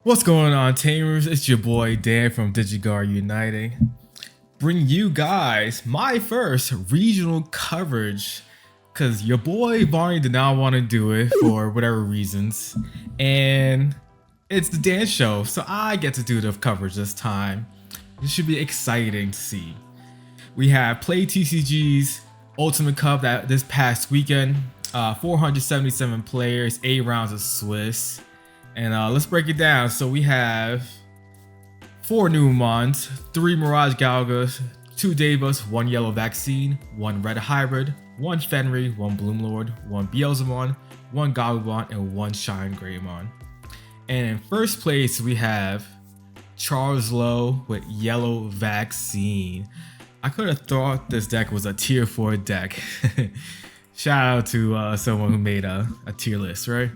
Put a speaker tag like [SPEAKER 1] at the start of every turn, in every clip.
[SPEAKER 1] What's going on, Tamers? It's your boy Dan from DigiGuard Uniting. Bring you guys my first regional coverage because your boy Barney did not want to do it for whatever reasons. And it's the Dan show, so I get to do the coverage this time. It should be exciting to see. We have Play TCG's Ultimate Cup that this past weekend. 477 players, 8 rounds of Swiss. And let's break it down. So we have 4 new Mons, 3 Mirage Galgas, 2 Davos, 1 Yellow Vaccine, 1 Red Hybrid, 1 Fenrir, 1 Bloomlord, 1 Beelzemon, 1 Gogglebon, and 1 Shine Greymon. And in first place we have Charles Lowe with Yellow Vaccine. I could have thought this deck was a tier 4 deck. Shout out to someone who made a tier list, right?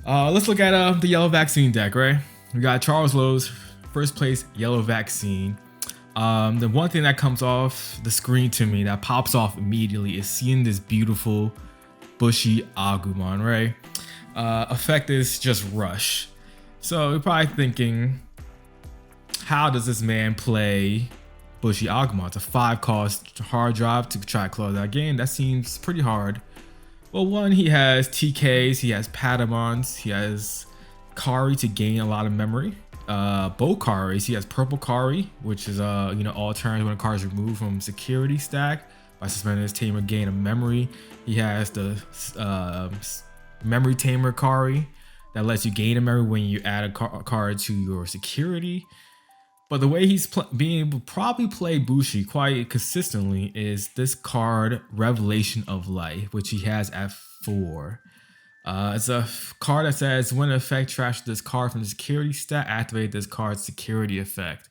[SPEAKER 1] Let's look at the Yellow Vaccine deck, right? We got Charles Lowe's first place Yellow Vaccine. The one thing that comes off the screen to me that pops off immediately is seeing this beautiful bushy Agumon, right? Effect is just Rush. So you're probably thinking, how does this man play bushy Agumon? It's a 5-cost hard drive to try to close that game. That seems pretty hard. Well, one, he has TKs, he has Patamons, he has Kari to gain a lot of memory. Both Karis, he has Purple Kari, which is all turns when a card is removed from security stack by suspending his tamer, gain a memory. He has the Memory Tamer Kari that lets you gain a memory when you add a card to your security. But the way he's being able to probably play Bushi quite consistently is this card, Revelation of Light, which he has at 4. It's a card that says, when an effect trashes this card from the security stack, activate this card's security effect.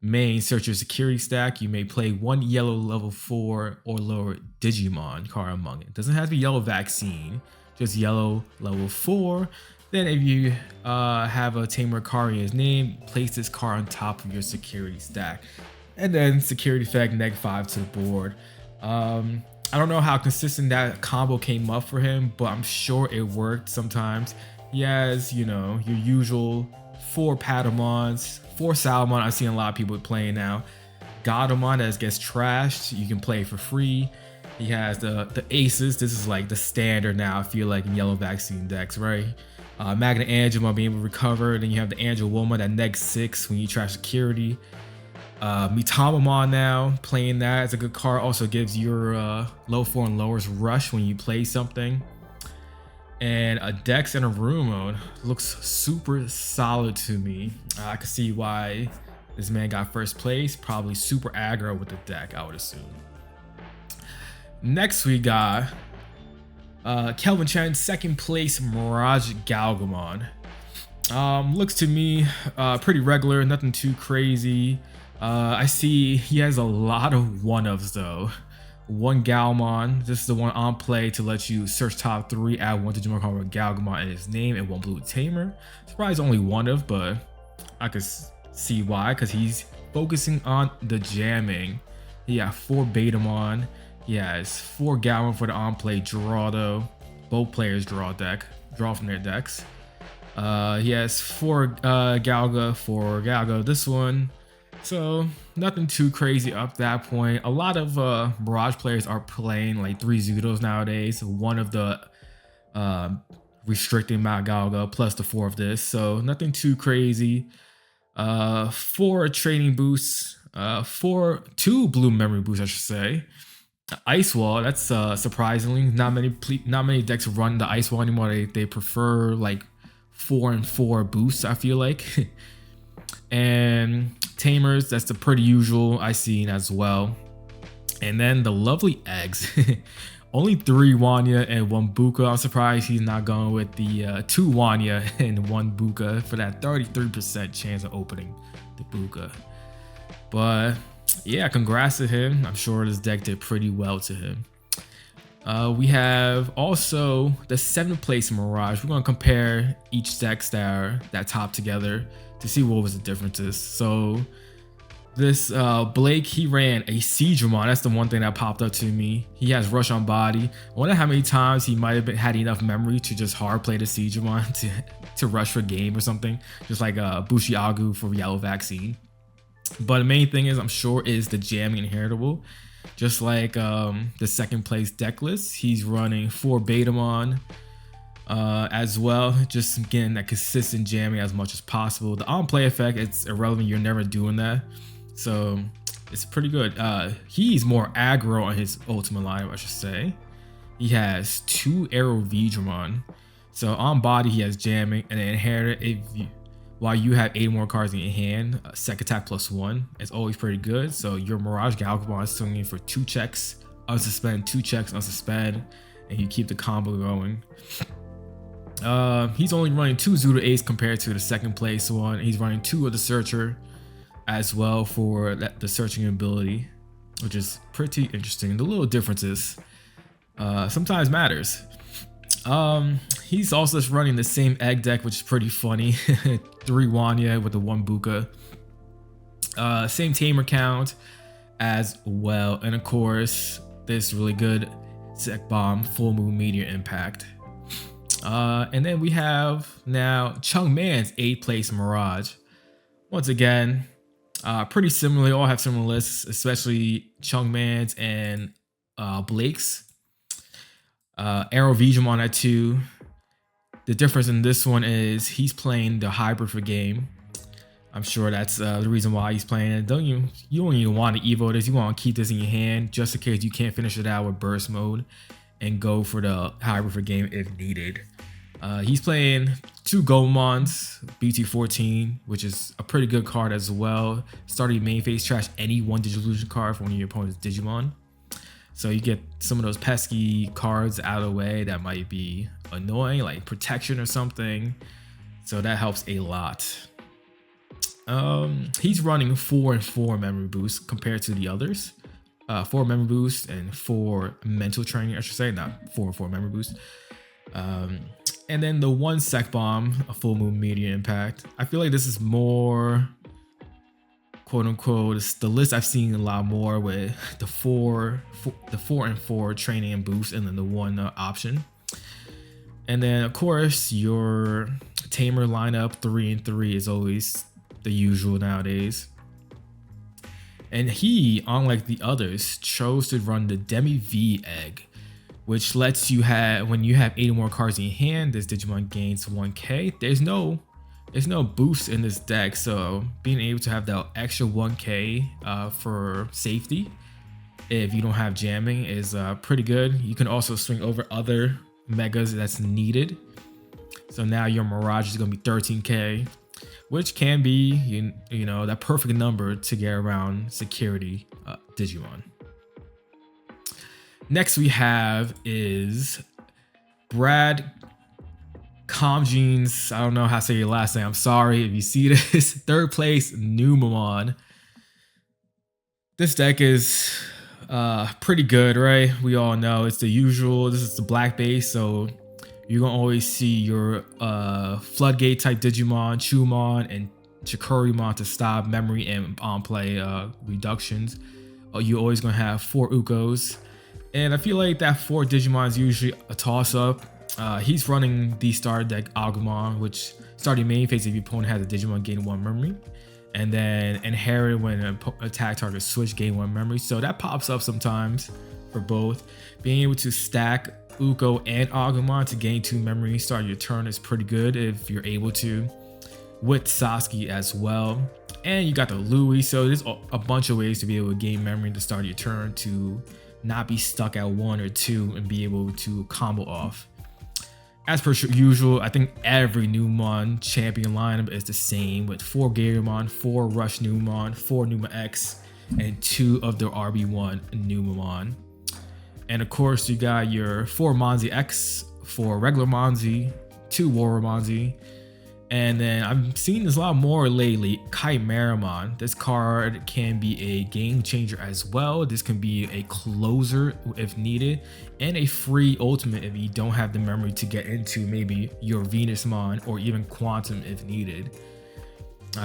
[SPEAKER 1] Main, search your security stack. You may play 1 yellow level 4 or lower Digimon card among it. Doesn't have to be Yellow Vaccine, just yellow level 4. Then if you have a Tamer card in his name, place this card on top of your security stack. And then security effect, -5 to the board. I don't know how consistent that combo came up for him, but I'm sure it worked sometimes. He has, your usual 4 Patamons, 4 Salamon I've seen a lot of people playing now. Godamon that gets trashed, you can play for free. He has the aces. This is like the standard now, I feel like, in Yellow Vaccine decks, right? Magna Angemon being able to recover. Then you have the Angel Woman at -6 when you trash security. Mitamamon now, playing that as a good card. Also gives your low 4 and lowers rush when you play something. And a Dex and a Room mode looks super solid to me. I can see why this man got first place. Probably super aggro with the deck, I would assume. Next we got Kelvin C, second place Mirage Galgamon. Looks to me pretty regular, nothing too crazy. I see he has a lot of 1-ofs though. 1 Galmon, this is the one on play to let you search top 3, add 1 Digimon card with Galgamon in his name and 1 blue Tamer. Surprised only 1-of, but I could see why, because he's focusing on the jamming. He got 4 Betamon. He has 4 Galmon for the on-play draw though. Both players draw from their decks. He has 4 Galga, 4 Galga this one. So nothing too crazy up that point. A lot of Mirage players are playing like 3 Zudos nowadays. 1 of the restricting Mount Galga plus the 4 of this. So nothing too crazy. 4 training boosts. 2 blue memory boosts, I should say. Ice Wall, that's surprisingly not many decks run the Ice Wall anymore. They prefer like 4 and 4 boosts, I feel like. And Tamers, that's the pretty usual I seen as well. And then the lovely eggs. Only 3 Wanya and 1 Buka. I'm surprised he's not going with the 2 Wanya and 1 Buka for that 33% chance of opening the Buka. But yeah, congrats to him. I'm sure this deck did pretty well to him. We have also the 7th place Mirage. We're going to compare each decks that top together to see what was the differences. So This Blake, he ran a Siegramon. That's the one thing that popped up to me. He has Rush on body. I wonder how many times he might have had enough memory to just hard play the Siegramon to rush for game or something. Just like Bushiagu for Yellow Vaccine. But the main thing is, I'm sure, is the jamming inheritable. Just like the second place deck list, he's running 4 Betamon as well, just getting that consistent jamming as much as possible. The on play effect, it's irrelevant, you're never doing that, so it's pretty good. He's more aggro on his ultimate lineup, I should say. He has 2 Arrow Veedramon, so on body he has jamming, and then inherited, while you have 8 more cards in your hand, sec attack +1 is always pretty good. So your Mirage Galgamon is swinging for 2 checks, unsuspend, 2 checks, unsuspend, and you keep the combo going. He's only running 2 Zoodle Ace compared to the second place one. He's running 2 of the Searcher as well for the searching ability, which is pretty interesting. The little differences sometimes matters. He's also just running the same egg deck, which is pretty funny. 3 Wanya with the 1 Buka. Same tamer count as well. And of course, this really good Sec Bomb Full Moon Meteor Impact. And then we have now Chung Man's 8th place Mirage. Once again, pretty similar. They all have similar lists, especially Chung Man's and Blake's. Arrow Veedramon at 2. The difference in this one is he's playing the hybrid for game. I'm sure that's the reason why he's playing it. You don't even want to evo this. You want to keep this in your hand just in case you can't finish it out with burst mode and go for the hybrid for game if needed. He's playing 2 Goemons, BT14, which is a pretty good card as well. Starting main phase, trash any 1 Digivolution card from one of your opponent's Digimon. So you get some of those pesky cards out of the way that might be annoying, like protection or something. So that helps a lot. He's running 4 and 4 memory boosts compared to the others. 4 memory boosts and 4 mental training, I should say, not 4 and 4 memory boosts. And then the 1 Sec Bomb, a Full Moon Meteor Impact. I feel like this is more, quote unquote, it's the list I've seen a lot more with the 4 and 4 training and boost, and then the 1 option. And then of course your tamer lineup 3 and 3 is always the usual nowadays. And he, unlike the others, chose to run the Demi V egg, which lets you have, when you have 8 or more cards in your hand, this Digimon gains 1k. There's no boost in this deck, so being able to have that extra 1k for safety if you don't have jamming is pretty good. You can also swing over other megas that's needed. So now your Mirage is going to be 13k, which can be, you know, that perfect number to get around security Digimon. Next we have is Brad Comjeans. I don't know how to say your last name. I'm sorry if you see this. 3rd place Numamon. This deck is pretty good, right? We all know it's the usual. This is the black base, so you're gonna always see your Floodgate type Digimon, Chumon, and Chikurimon to stop memory and on play reductions. You're always gonna have 4 Ukos. And I feel like that 4 Digimon is usually a toss-up. He's running the starter deck Agumon, which starting main phase if your opponent has a Digimon gain 1 memory. And then inherit when an attack target switch gain 1 memory. So that pops up sometimes for both. Being able to stack Uko and Agumon to gain 2 memory start your turn is pretty good if you're able to. With Sasuke as well. And you got the Louis, so there's a bunch of ways to be able to gain memory to start your turn to not be stuck at 1 or 2 and be able to combo off. As per usual, I think every Numamon champion lineup is the same with 4 Garymon, 4 Rush Numamon, 4 Numa X, and 2 of their RB1 Numamon. And of course, you got your 4 Monzi X, 4 regular Monzi, 2 Warrior Monzi. And then I'm seeing this a lot more lately, Chimeramon. This card can be a game changer as well. This can be a closer if needed, and a free ultimate if you don't have the memory to get into maybe your Venusmon or even Quantum if needed.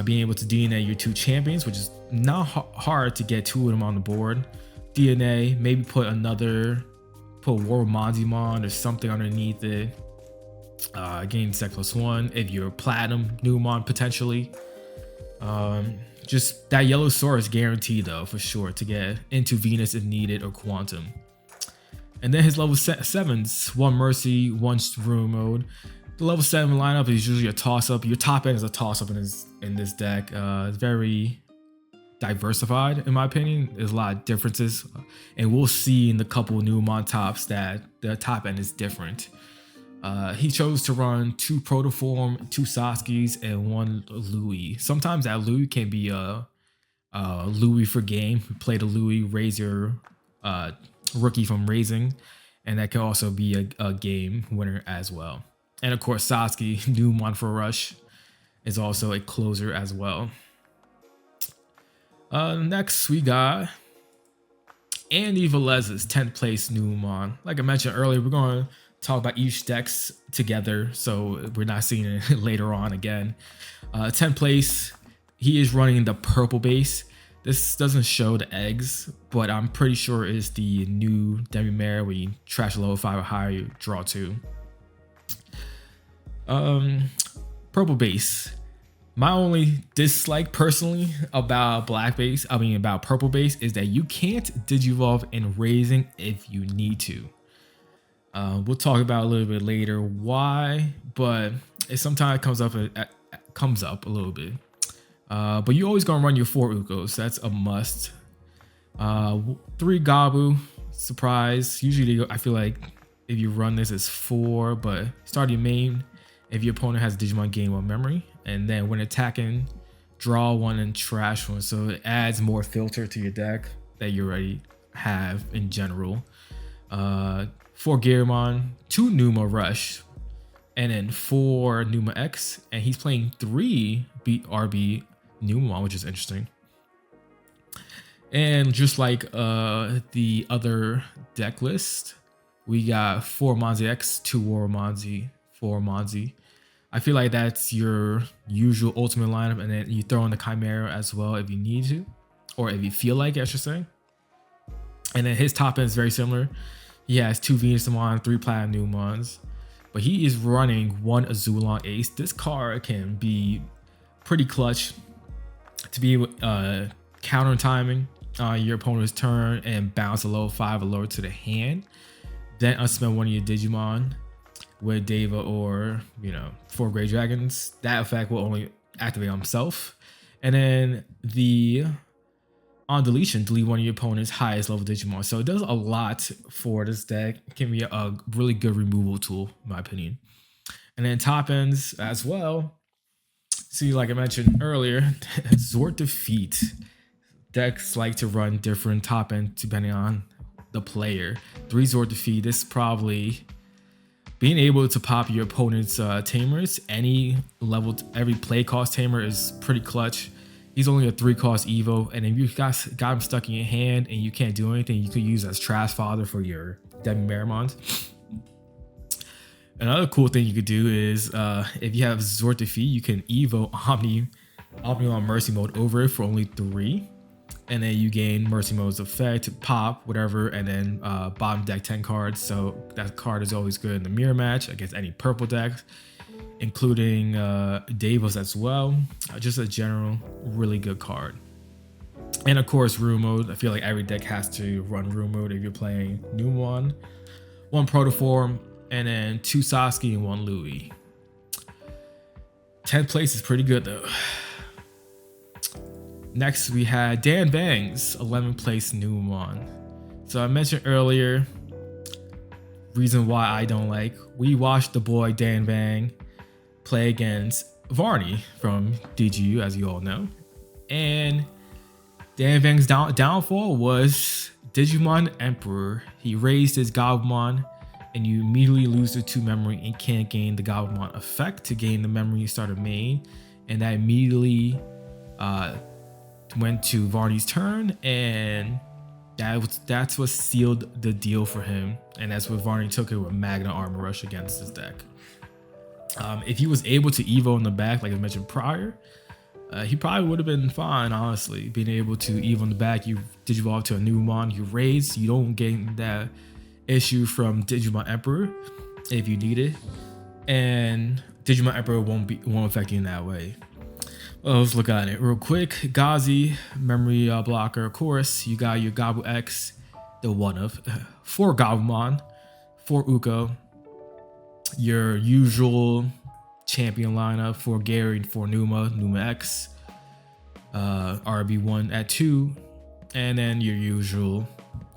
[SPEAKER 1] Being able to DNA your 2 champions, which is not hard to get 2 of them on the board. DNA, maybe put War Monzimon or something underneath it. Gain Sec +1 if you're Platinum Numon potentially. Just that yellow sword is guaranteed though, for sure, to get into Venus if needed or Quantum. And then his level 7s, 1 Mercy, 1 Room Mode. The level 7 lineup is usually a toss-up. Your top end is a toss-up in this deck. It's very diversified, in my opinion. There's a lot of differences, and we'll see in the couple new Mon tops that the top end is different. He chose to run 2 Protoform, 2 Saskis, and 1 Louis. Sometimes that Louis can be a Louis for game. Play the Louis, raise your rookie from raising, and that can also be a game winner as well. And of course, Sasuke, new one for Rush, is also a closer as well. Next, we got Andy Velez's 10th place Numon. Like I mentioned earlier, we're going to talk about each decks together, so we're not seeing it later on again. 10th place, he is running the purple base. This doesn't show the eggs, but I'm pretty sure it's the new Demi-Mare where you trash a level 5 or higher, you draw 2. Purple base. My only dislike personally about about purple base is that you can't digivolve in raising if you need to. We'll talk about a little bit later why, but it sometimes comes up a little bit. But you always gonna run your 4 Ukos. That's a must. 3 Gabu, surprise. Usually I feel like if you run this as 4, but start your main if your opponent has Digimon gain 1 memory, and then when attacking, draw 1 and trash 1. So it adds more filter to your deck that you already have in general. 4 Garymon, 2 Numa Rush, and then 4 Numa X, and he's playing 3 RB Numon, which is interesting. And just like the other deck list, we got 4 Monzi X, 2 War Monzi, 4 Monzi. I feel like that's your usual ultimate lineup, and then you throw in the Chimera as well if you need to, or if you feel like it, I should say. And then his top end is very similar. He has 2 Venusmon, 3 Platinum Numons, but he is running 1 Azulon Ace. This card can be pretty clutch to be counter timing your opponent's turn and bounce a level 5 or lower to the hand. Then unspend 1 of your Digimon with Deva or 4 Great Dragons. That effect will only activate on himself. And then on deletion, delete 1 of your opponent's highest level Digimon. So it does a lot for this deck. It can be a really good removal tool, in my opinion. And then top ends as well. See, like I mentioned earlier, Zord Defeat. Decks like to run different top end depending on the player. 3 Zord Defeat. This is probably being able to pop your opponent's tamers. Every play cost tamer is pretty clutch. He's only a 3 cost Evo, and if you got him stuck in your hand and you can't do anything, you could use as trash fodder for your Demi-Marimons. Another cool thing you could do is if you have Zord Defeat, you can Evo Omnion Mercy Mode over it for only 3. And then you gain Mercy Mode's effect, pop, whatever, and then bottom deck 10 cards. So that card is always good in the mirror match against any purple decks, including Davos as well. Just a general really good card. And of course, Room Mode. I feel like every deck has to run Room Mode if you're playing Numon. 1 Protoform, and then 2 Sasuke and 1 Louis. 10th place is pretty good though. Next, we had Dan Bang's 11th place Numon. So I mentioned earlier, reason why I don't like. We watched the boy Dan Bang play against Varney from DGU, as you all know. And Dan Bang's downfall was Digimon Emperor. He raised his Gabumon, and you immediately lose the 2 memory and can't gain the Gabumon effect to gain the memory you started main. And that immediately went to Varney's turn, and that's what sealed the deal for him, and that's what Varney took it with Magna Armor Rush against his deck. If he was able to Evo in the back, like I mentioned prior, He probably would have been fine, honestly, being able to even on the back you digivolve to a new mon, you raise, you don't get that issue from Digimon Emperor if you need it, and Digimon Emperor won't affect you in that way. Well, let's look at it real quick. Gazi, memory blocker, of course. You got your Gabu X, the one of 4 Gabumon, 4 Uko, your usual champion lineup for Gary and for Numa X, RB1 at 2, and then your usual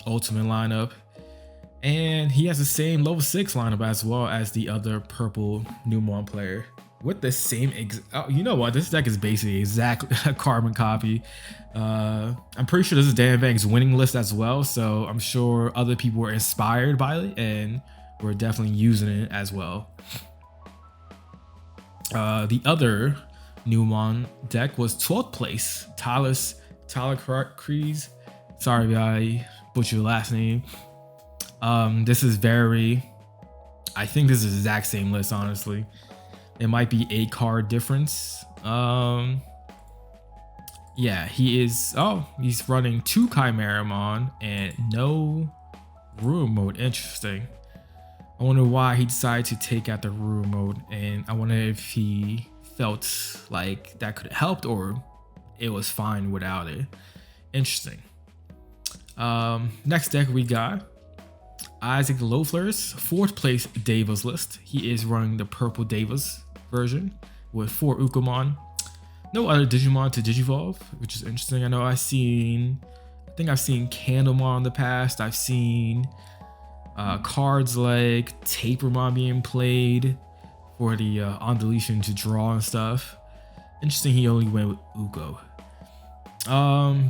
[SPEAKER 1] ultimate lineup. And he has the same level 6 lineup as well as the other purple Numon player with the same oh, you know what, this deck is basically exactly a carbon copy. I'm pretty sure this is Dan Vang's winning list as well, so I'm sure other people were inspired by it and we're definitely using it as well. The other Numon deck was 12th place, Talakrees. Sorry if I butchered your last name. This is I think this is the exact same list, honestly. It might be a card difference. Yeah, he's running 2 Chimeramon and no Ruin mode. Interesting. I wonder why he decided to take out the Ruin mode, and I wonder if he felt like that could have helped or it was fine without it. Interesting. Next deck we got Isaac Lofler's 4th place Devas list. He is running the purple Devas version with 4 Ukomon. No other Digimon to Digivolve, which is interesting. I know I think I've seen Candlemon in the past. I've seen cards like Tapermon being played for the on deletion to draw and stuff. Interesting, he only went with Uko.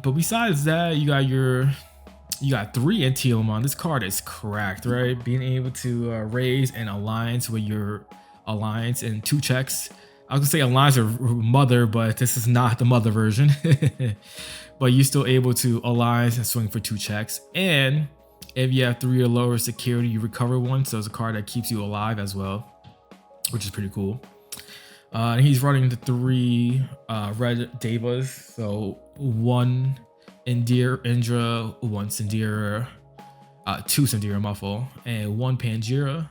[SPEAKER 1] But besides that, you got 3 Antilamon. This card is cracked, right? Being able to raise an alliance with your alliance in 2 checks. I was gonna say alliance or mother, but this is not the mother version. But you're still able to alliance and swing for 2 checks. And if you have 3 or lower security, you recover 1. So it's a card that keeps you alive as well, which is pretty cool. And he's running the 3 red Devas. So 1 Indra, 1 Sindira, 2 Sindira Muffle, and 1 Pangira.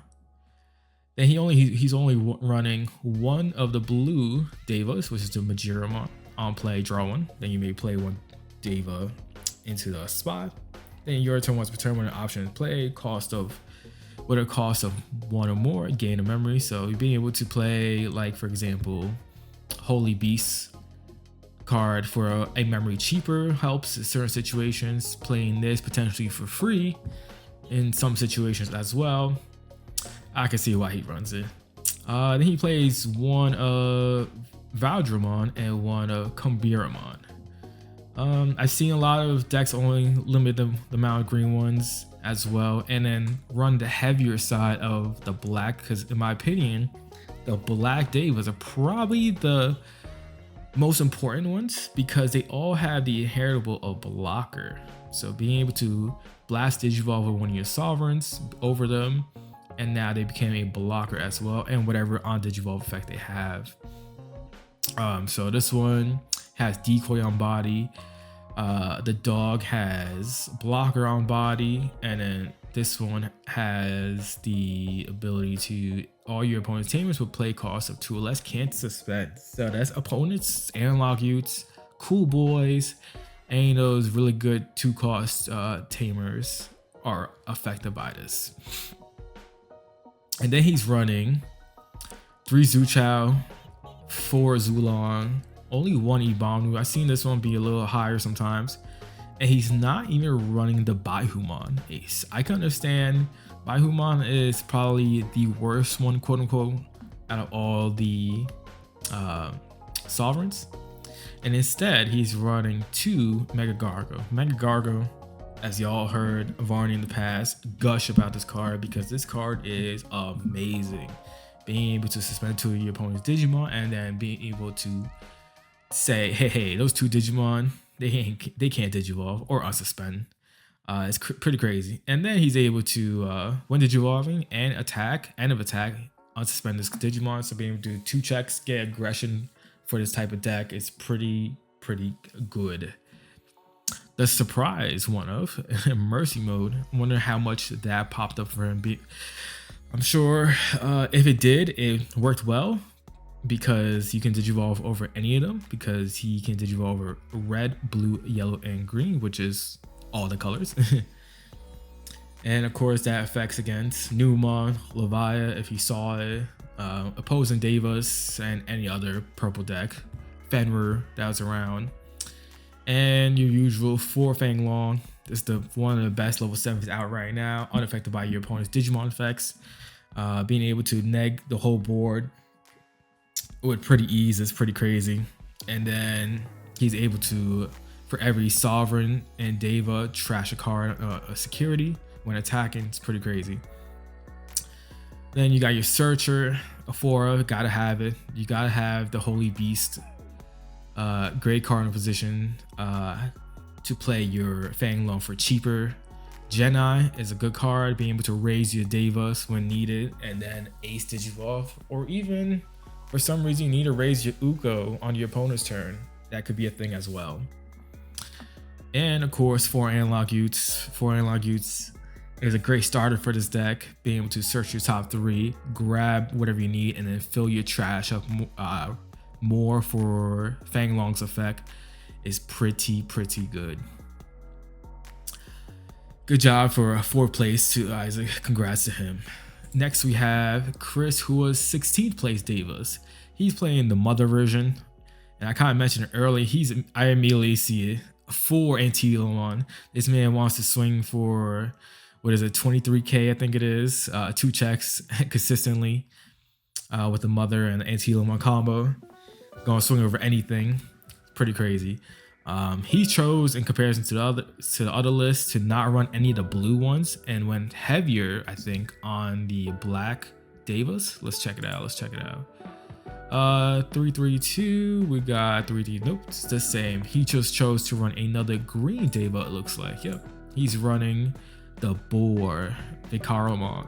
[SPEAKER 1] Then he's only running 1 of the blue Devas, which is the Majiramon. On play, draw 1. Then you may play 1 Deva into the spot. Then your turn once per turn when an option is played, with a cost of 1 or more, gain a memory. So you're being able to play, like for example, Holy Beast card for a memory cheaper helps in certain situations. Playing this potentially for free in some situations as well. I can see why he runs it. Then he plays 1 of Valdramon and 1 of Kumbiramon. I've seen a lot of decks only limit the amount of green ones as well, and then run the heavier side of the black, because in my opinion, the black Devas are probably the most important ones because they all have the inheritable of blocker. So being able to blast Digivolve with 1 of your sovereigns over them, and now they became a blocker as well, and whatever on Digivolve effect they have. So this one has decoy on body. The dog has blocker on body, and then this one has the ability to all your opponent's tamers with play cost of 2 or less can't suspend. So that's opponents, analog youths, cool boys, and those really good 2 cost tamers are affected by this. And then he's running 3 Zuchao, 4 Zulong, only 1 Ibanu. I've seen this one be a little higher sometimes. And he's not even running the Baihumon ace. I can understand Baihumon is probably the worst one, quote unquote, out of all the sovereigns. And instead, he's running 2 Mega Gargo. Mega Gargo, as y'all heard Varney in the past gush about this card because this card is amazing. Being able to suspend 2 of your opponent's Digimon and then being able to say, hey, those 2 Digimon, they can't Digivolve or unsuspend. It's pretty crazy. And then he's able to, when Digivolving and attack, end of attack, unsuspend this Digimon. So being able to do 2 checks, get aggression for this type of deck is pretty good. The surprise one of Mercy mode. I wonder how much that popped up for him. I'm sure if it did, it worked well, because you can digivolve over any of them, because he can digivolve over red, blue, yellow, and green, which is all the colors. And of course that affects against Numon, Levia if you saw it, opposing Devas, and any other purple deck, Fenrir that was around. And your usual 4 Fang Long. This is one of the best level 7s out right now, unaffected by your opponent's Digimon effects. Being able to neg the whole board with pretty ease is pretty crazy. And then he's able to, for every Sovereign and Deva, trash a card, a security when attacking. It's pretty crazy. Then you got your Searcher, Aphora, gotta have it. You gotta have the Holy Beast, great card in position to play your Fang Long for cheaper. Genai is a good card, being able to raise your Devas when needed, and then Ace Digivolve, or even for some reason you need to raise your Uko on your opponent's turn. That could be a thing as well. And of course, 4 Analog Utes. 4 Analog Utes is a great starter for this deck, being able to search your top 3, grab whatever you need, and then fill your trash up more for Fang Long's effect is pretty good. Good job for 4th place to Isaac. Congrats to him. Next we have Chris, who was 16th place Devas. He's playing the Mother version, and I kind of mentioned it earlier. I immediately see it. 4 Anti-Lomon. This man wants to swing for, what is it, 23k, I think it is. 2 checks consistently with the Mother and the Anti-Lomon combo. Gonna swing over anything. Pretty crazy. He chose, in comparison to the other list, to not run any of the blue ones, and went heavier, I think, on the black Devas. Let's check it out. 332. We got 3D. Nope, it's the same. He just chose to run another green Deva, it looks like. Yep. He's running the Boar Vicaromon.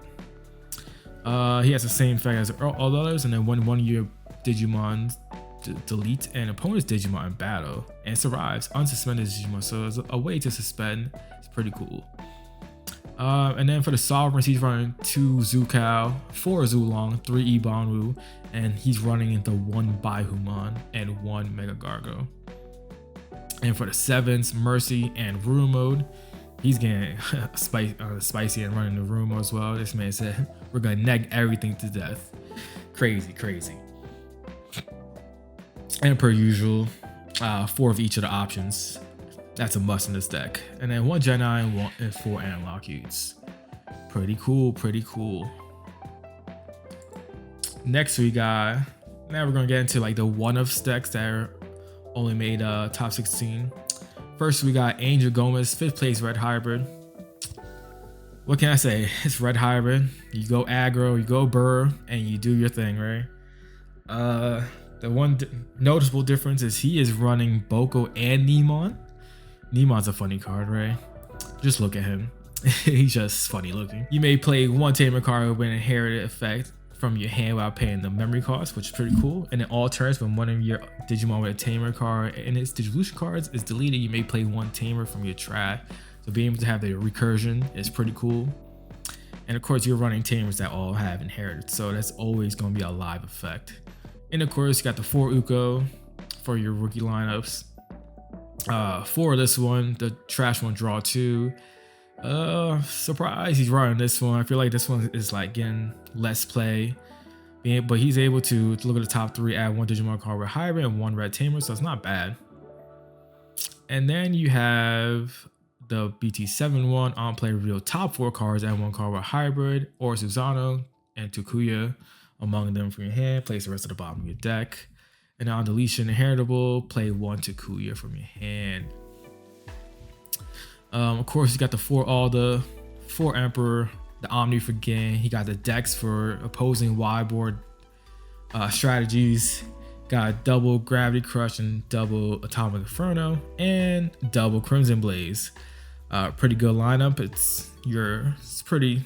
[SPEAKER 1] He has the same effect as all others, and then when one of your Digimon delete an opponent's Digimon in battle and survives unsuspended Digimon, so it's a way to suspend. It's pretty cool. And then for the Sovereigns, he's running 2 Zukao, 4 Zulong, 3 Ibanwu, and he's running the 1 Baihumon and 1 Mega Gargo. And for the 7s, Mercy and Room mode, he's getting spicy and running the Room as well. This man said, we're gonna neg everything to death. Crazy. And per usual, 4 of each of the options. That's a must in this deck. And then 1 Genai and 4 Analog Utes. Pretty cool. Next we got, now we're gonna get into like the one-of decks that are only made top 16. First we got Angel Gomez, 5th place Red Hybrid. What can I say? It's Red Hybrid. You go aggro, you go burr, and you do your thing, right? The one noticeable difference is he is running Boko and Nemon. Nemon's a funny card, right? Just look at him. He's just funny looking. You may play 1 Tamer card with an inherited effect from your hand without paying the memory cost, which is pretty cool. And in all turns, when one of your Digimon with a Tamer card and its Digivolution cards is deleted, you may play 1 Tamer from your trash. So being able to have the recursion is pretty cool. And of course, you're running Tamers that all have inherited, so that's always going to be a live effect. And of course, you got the 4 Uko for your rookie lineups. 4 this one, the trash one, draw 2. Surprise, he's running this one. I feel like this one is like getting less play, but he's able to look at the top 3, add 1 Digimon card with Hybrid and 1 Red Tamer, so it's not bad. And then you have the BT7 one, on play reveal top 4 cards, add 1 card with Hybrid or Susano and Takuya among them from your hand, place the rest of the bottom of your deck. And on deletion, inheritable, play 1 Takuya from your hand. Of course, you got the 4 Emperor, the Omni for Gain. He got the decks for opposing wide board strategies. Got double Gravity Crush and double Atomic Inferno and double Crimson Blaze. Pretty good lineup. It's pretty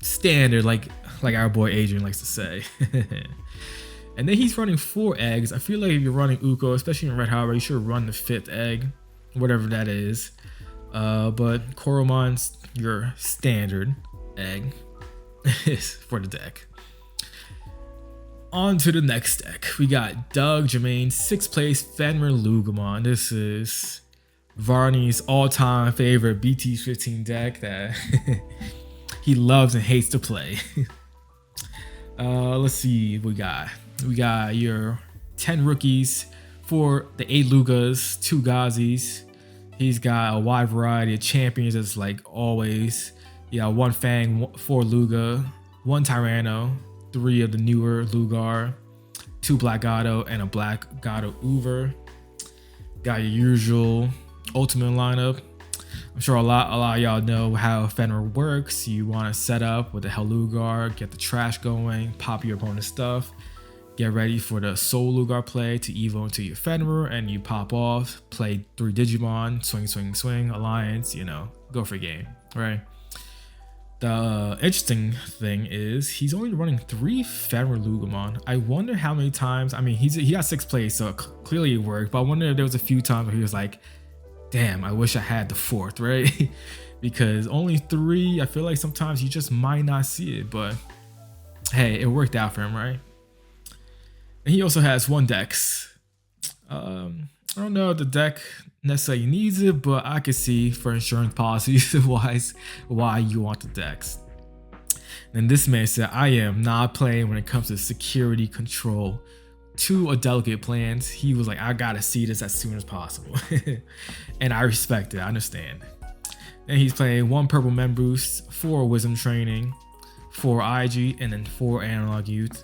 [SPEAKER 1] standard, like our boy Adrian likes to say. And then he's running 4 eggs. I feel like if you're running Uko, especially in Red Harbor, you should run the 5th egg, whatever that is. But Koromon's your standard egg for the deck. On to the next deck. We got Doug Jermaine's 6th place Fener Lugan. This is Varney's all-time favorite BT15 deck that he loves and hates to play. Let's see. We got your 10 rookies for the 8 Lugas, 2 Gazis. He's got a wide variety of champions as like always. You got 1 Fang, 4 Luga, 1 Tyranno, 3 of the newer Lugar, 2 Black Gato, and a Black Gato Uber. Got your usual ultimate lineup. I'm sure a lot of y'all know how Fener works. You want to set up with the Lugar, get the trash going, pop your opponent's stuff, get ready for the Soul Lugar play to evo into your Fener, and you pop off, play 3 Digimon, swing, alliance, you know, go for game, right? The interesting thing is he's only running 3 Fener Lugamon. I wonder how many times, I mean, he got 6th place, so clearly it worked, but I wonder if there was a few times where he was like, damn, I wish I had the 4th, right? Because only 3, I feel like sometimes you just might not see it, but hey, it worked out for him, right? And he also has 1 Dex. I don't know if the deck necessarily needs it, but I can see for insurance policies wise why you want the Dex. And this man said, I am not playing when it comes to security control. 2 delegate plans. He was like, I gotta see this as soon as possible. And I respect it, I understand. And he's playing 1 purple mem boost, 4 wisdom training, 4 IG, and then 4 analog youth.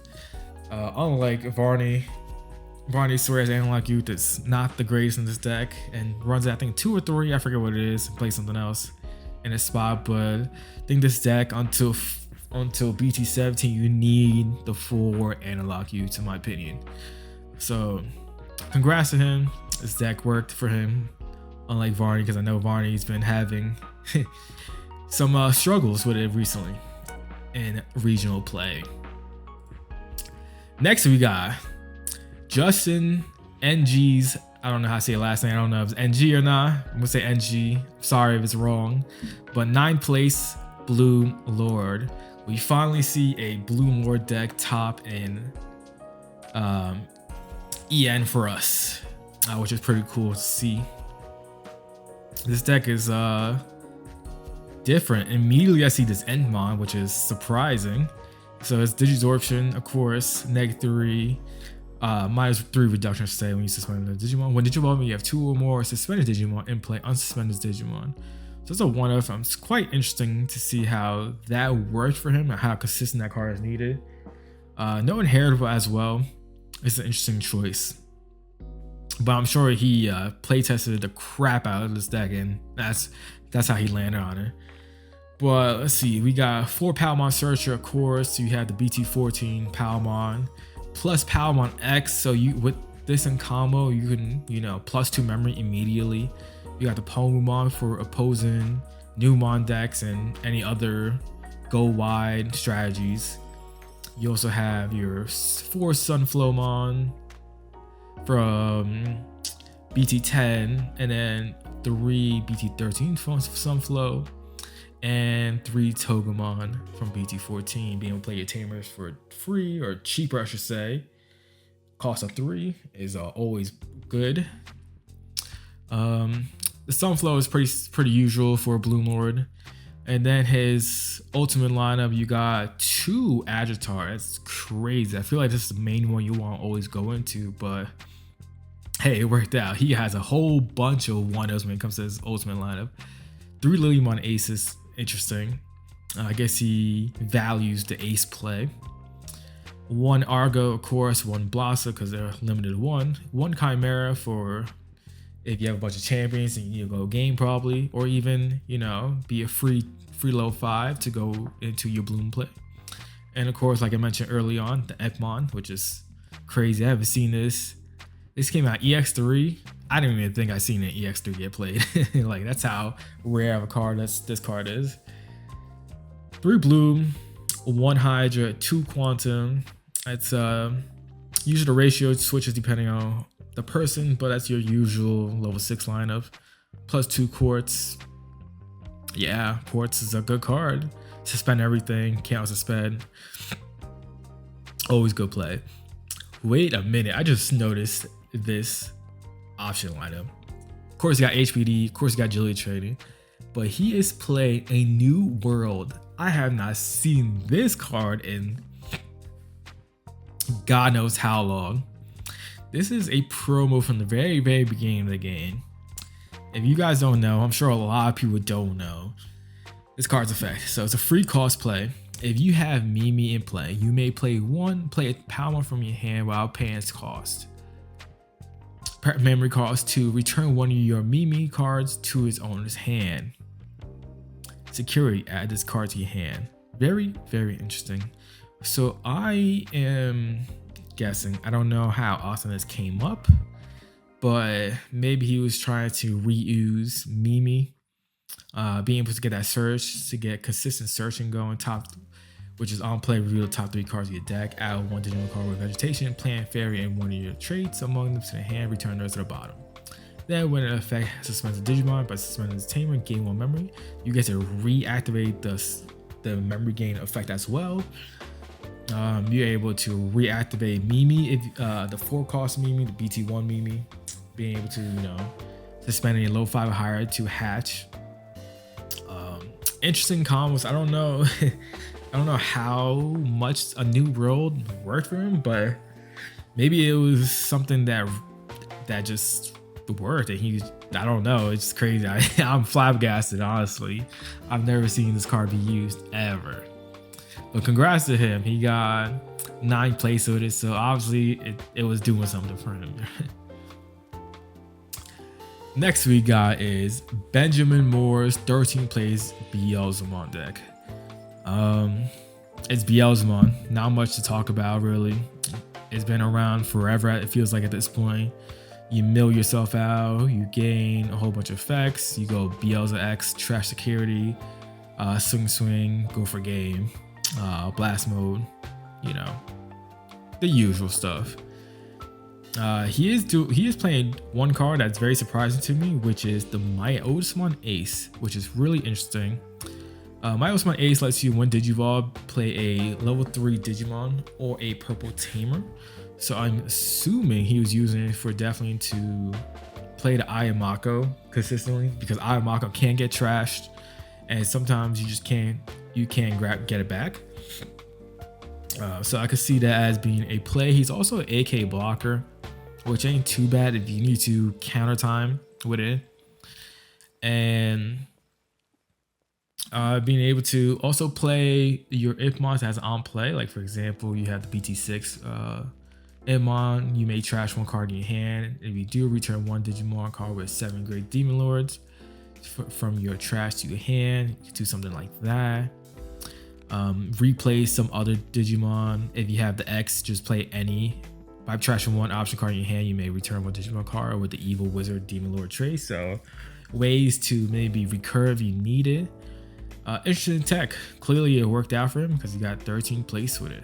[SPEAKER 1] Unlike Varney swears analog youth is not the greatest in this deck and runs I think 2 or 3, I forget what it is, and plays something else in his spot. But I think this deck until BT17 you need the 4 analog youth in my opinion. So congrats to him. This deck worked for him, unlike Varney, because I know Varney's been having some struggles with it recently in regional play. Next we got Justin NG's, I don't know how to say your last name, I don't know if it's NG or not, I'm gonna say NG, sorry if it's wrong, but 9th place Bloom Lord. We finally see a Bloom Lord deck top in EN for us, which is pretty cool to see. This deck is different. Immediately I see this Endmon, which is surprising. So it's Digisorption, of course, -3, -3 reduction, say, when you suspend the Digimon. When Digimon, you have 2 or more suspended Digimon in play, unsuspended Digimon. So it's a one-off. It's quite interesting to see how that worked for him and how consistent that card is needed. No inheritable as well. It's an interesting choice. But I'm sure he play tested the crap out of this deck, and that's how he landed on it. But let's see, we got 4 Palmon Searcher, of course. You have the BT14 Palmon plus Palmon X. So you, with this in combo, you can, you know, +2 memory immediately. You got the Pomumon for opposing Newmon decks and any other go wide strategies. You also have your 4 Sunflowmon from BT10, and then 3 BT13 from Sunflow, and 3 Togemon from BT14. Being able to play your tamers for free, or cheaper I should say. Cost of 3 is always good. The Sunflow is pretty usual for Bloom Lord. And then his ultimate lineup, you got 2 Agitar. That's crazy. I feel like this is the main one you want to always go into, but hey, it worked out. He has a whole bunch of one-ups when it comes to his ultimate lineup. 3 Lilymon aces, interesting. I guess he values the ace play. 1 Argo, of course, 1 Blassa because they're limited 1. 1 Chimera for if you have a bunch of champions and you need to go game probably, or even, you know, be a free low 5 to go into your Bloom play. And of course, like I mentioned early on, the Ekmon, which is crazy. I haven't seen this. This came out EX3. I didn't even think I seen an EX3 get played. Like, that's how rare of a card this card is. 3 Bloom, 1 Hydra, 2 Quantum. It's Usually the ratio switches depending on the person, but that's your usual level 6 lineup. Plus 2 quartz. Yeah, quartz is a good card. Suspend everything, can't suspend. Always good play. Wait a minute, I just noticed this option lineup. Of course, he got HPD, of course, he got agility training, but he is playing a new world. I have not seen this card in God knows how long. This is a promo from the very beginning of the game. If you guys don't know, I'm sure a lot of people don't know this card's effect. So it's a free cost play. If you have Mimi in play, you may play a power one from your hand without paying its cost. Memory cost 2, return one of your Mimi cards to its owner's hand. Security, add this card to your hand. Very interesting. So I am guessing, I don't know how often this came up, but maybe he was trying to reuse Mimi, being able to get that search, to get consistent searching going, which is on play, reveal the top 3 cards of your deck, add one Digimon card with vegetation, plant, fairy, and one of your traits among them to the hand, return the rest to the bottom. Then when an effect suspends a Digimon by suspending its tamer, gain 1 memory. You get to reactivate the memory gain effect as well. You're able to reactivate Mimi, if the 4 cost Mimi, the BT1 Mimi, being able to, suspend any low 5 or higher to hatch. Interesting combos. I don't know. I don't know how much a new world worked for him, but maybe it was something that just worked. And I don't know. It's crazy. I'm flabbergasted, honestly. I've never seen this card be used ever. But congrats to him. He got 9 plays with it, so obviously it was doing something for him. Next we got is Benjamin Moore's 13 plays Beelzemon deck. It's Beelzemon. Not much to talk about, really. It's been around forever, it feels like, at this point. You mill yourself out, you gain a whole bunch of effects, you go Beelze X, trash security, swing, go for game, blast mode, the usual stuff. He is playing one card that's very surprising to me, which is the Myosmon Ace, which is really interesting. Myosmon Ace lets you, when Digivolve, play a level 3 Digimon or a purple tamer. So I'm assuming he was using it for definitely to play the Ayamako consistently, because Ayamako can get trashed, and sometimes you just can't get it back. So I could see that as being a play. He's also an AK blocker, which ain't too bad if you need to counter time with it. And being able to also play your Ipmons as on play. Like, for example, you have the BT6 Ipmon. You may trash one card in your hand. If you do, return one Digimon card with 7 Great Demon Lords from your trash to your hand. You can do something like that. Replay some other Digimon. If you have the X, just play any. By trashing one option card in your hand, you may return one Digimon card with the Evil Wizard Demon Lord trait. So ways to maybe recur if you need it. Interesting tech. Clearly it worked out for him because he got 13 plays with it.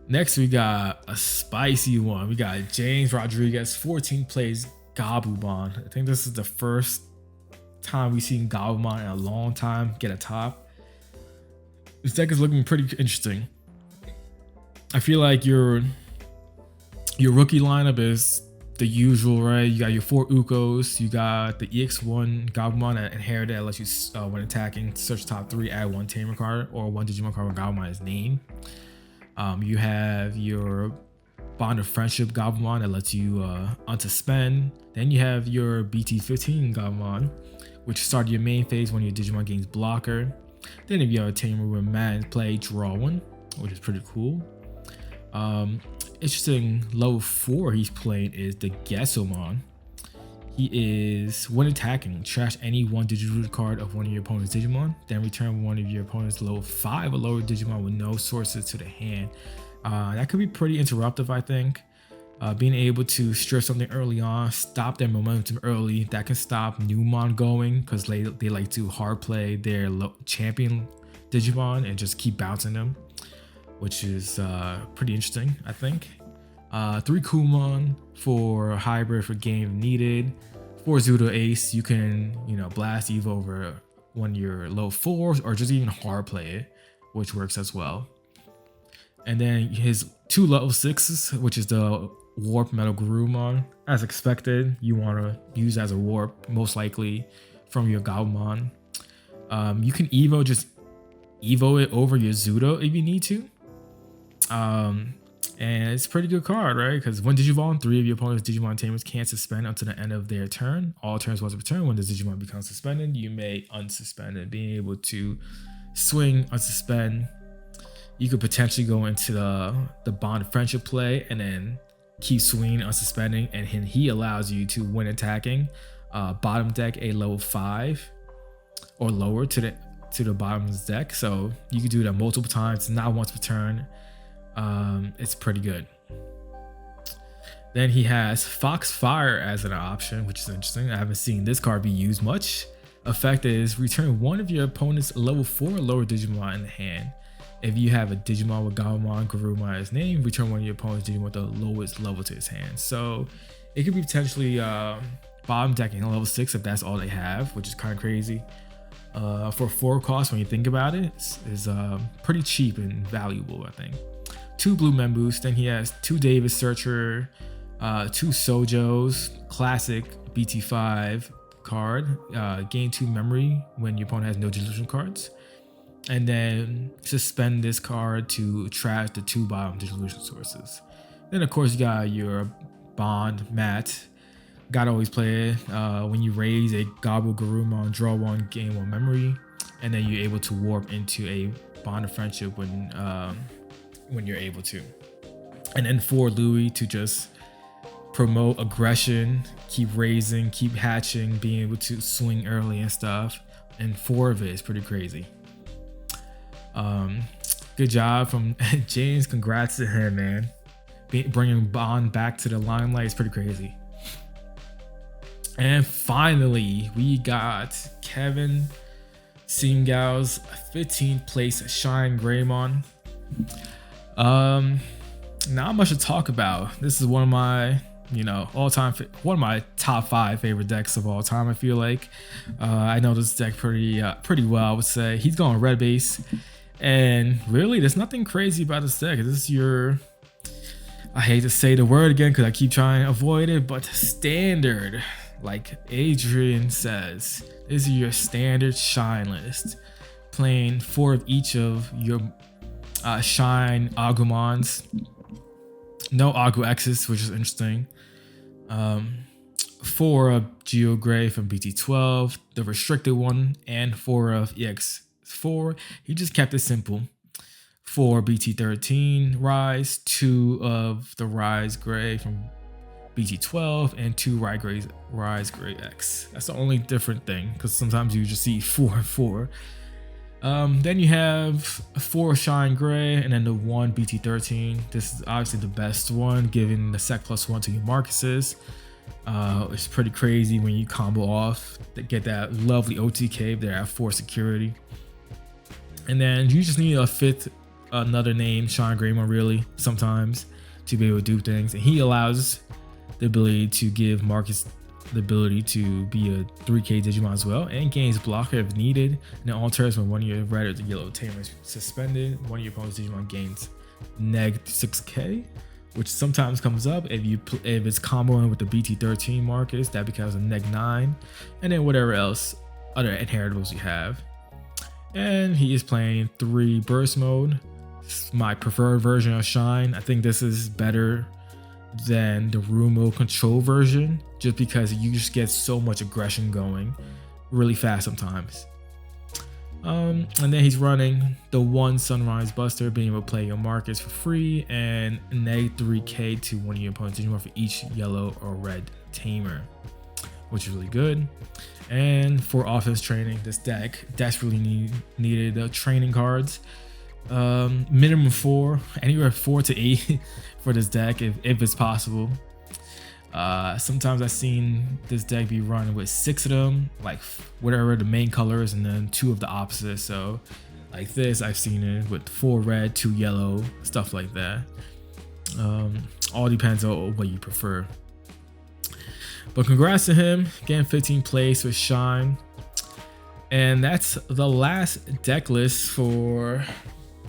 [SPEAKER 1] Next we got a spicy one. We got James Rodriguez, 14 plays Gabumon. I think this is the first time we've seen Gabumon in a long time get a top. This deck is looking pretty interesting. I feel like your rookie lineup is the usual, right? You got your 4 Ukos, you got the EX1 Gabumon that inherited, that lets you, when attacking, search top 3, add 1 Tamer card or 1 Digimon card with Gabumon is named. You have your Bond of Friendship Gabumon that lets you unsuspend. Then you have your BT15 Gabumon, which started your main phase when your Digimon gains blocker. Then if you have a Tamer with man play, draw 1, which is pretty cool. Interesting level 4 he's playing is the Gesomon. He is, when attacking, trash any 1 Digiroot card of one of your opponent's Digimon, then return one of your opponent's level 5 or lower Digimon with no sources to the hand. That could be pretty interruptive, I think. Being able to strip something early on, stop their momentum early, that can stop Newmon going, because they like to hard play their champion Digimon and just keep bouncing them. which is pretty interesting, I think. 3 Kumon for hybrid for game needed. 4 Zudo Ace, you can, blast Evo over one of your low 4s or just even hard play it, which works as well. And then his 2 level 6s, which is the Warp Metal Garurumon. As expected, you want to use as a warp, most likely from your Gabumon. You can just Evo it over your Zudo if you need to. And it's a pretty good card, right? Because when Digivolve, 3 of your opponent's Digimon tamers can't suspend until the end of their turn. All turns once per turn. When the Digimon becomes suspended, you may unsuspend it. Being able to swing, unsuspend, you could potentially go into the Bond of Friendship play and then keep swinging, unsuspending, and he allows you to, when attacking, bottom deck a level 5 or lower to the bottom of his deck. So you can do that multiple times, not once per turn. It's pretty good. Then he has Foxfire as an option, which is interesting. I haven't seen this card be used much. Effect is return one of your opponent's level 4 or lower Digimon in the hand. If you have a Digimon with Gabumon, Garurumon as name, return one of your opponent's Digimon with the lowest level to his hand. So it could be potentially bottom decking a level 6 if that's all they have, which is kind of crazy. For 4 cost, when you think about it, is pretty cheap and valuable, I think. 2 Blue Memboost. Then he has 2 Davis Searcher, 2 Sojos, classic BT5 card. Gain 2 memory when your opponent has no Digivolution cards. And then suspend this card to trash the 2 bottom Digivolution sources. Then of course you got your Bond Mat. Gotta always play it. When you raise a Gobble Garurumon, draw 1, gain 1 memory, and then you're able to warp into a Bond of Friendship when you're able to. And then 4 Louis to just promote aggression, keep raising, keep hatching, being able to swing early and stuff. And 4 of it is pretty crazy. Good job from James. Congrats to him, man. Bringing Bond back to the limelight is pretty crazy. And finally, we got Kelvin C's 15th place Shine Greymon. Not much to talk about. This is one of my, one of my top 5 favorite decks of all time. I feel like I know this deck pretty well. I would say he's going red base, and really, there's nothing crazy about this deck. This is your, I hate to say the word again because I keep trying to avoid it, but standard. Like Adrian says, this is your standard Shine list, playing 4 of each of your Shine Agumons. No Agu X's, which is interesting. 4 of Geogray from BT12, the restricted one, and 4 of EX4. He just kept it simple. 4 BT13 Rise, 2 of the Rise Gray from BT12, and 2 Rise Gray X. That's the only different thing, because sometimes you just see 4 and 4. Then you have 4 Shine Gray and then the 1 BT13. This is obviously the best one, giving the sec +1 to your Marcuses. It's pretty crazy when you combo off to get that lovely OTK there at 4 security. And then you just need a 5th, another name, Shine Greymon, really, sometimes, to be able to do things. And he allows the ability to give Marcus the ability to be a 3k Digimon as well, and gains blocker if needed. And then all turns when one of your red or yellow tamers is suspended, one of your opponent's Digimon gains -6k, which sometimes comes up if it's comboing with the BT13 Marcus, that becomes a -9, and then whatever else other inheritables you have. And he is playing 3 burst mode. It's my preferred version of Shine. I think this is better than the Rumo control version, just because you just get so much aggression going really fast sometimes. And then he's running the 1 Sunrise Buster, being able to play your Marcus for free, and -3k to one of your opponent's Digimon for each yellow or red tamer, which is really good. And for offense training, this deck desperately needed training cards. Minimum 4, anywhere 4 to 8 for this deck if it's possible. Sometimes I've seen this deck be run with 6 of them, like whatever the main colors, and then 2 of the opposite. So like this. I've seen it with 4 red, 2 yellow, stuff like that. All depends on what you prefer. But congrats to him, getting 15th place with Shine. And that's the last deck list for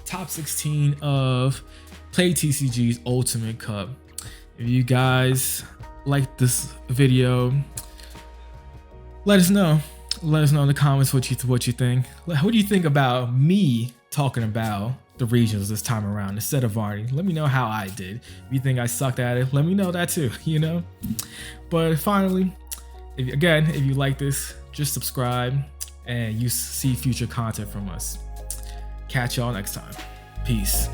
[SPEAKER 1] top 16 of Play TCG's Ultimate Cup. If you guys like this video, let us know. Let us know in the comments what you think. What do you think about me talking about the regionals this time around instead of Varney? Let me know how I did. If you think I sucked at it, let me know that too, you know? But finally, if you like this, just subscribe and you see future content from us. Catch y'all next time. Peace.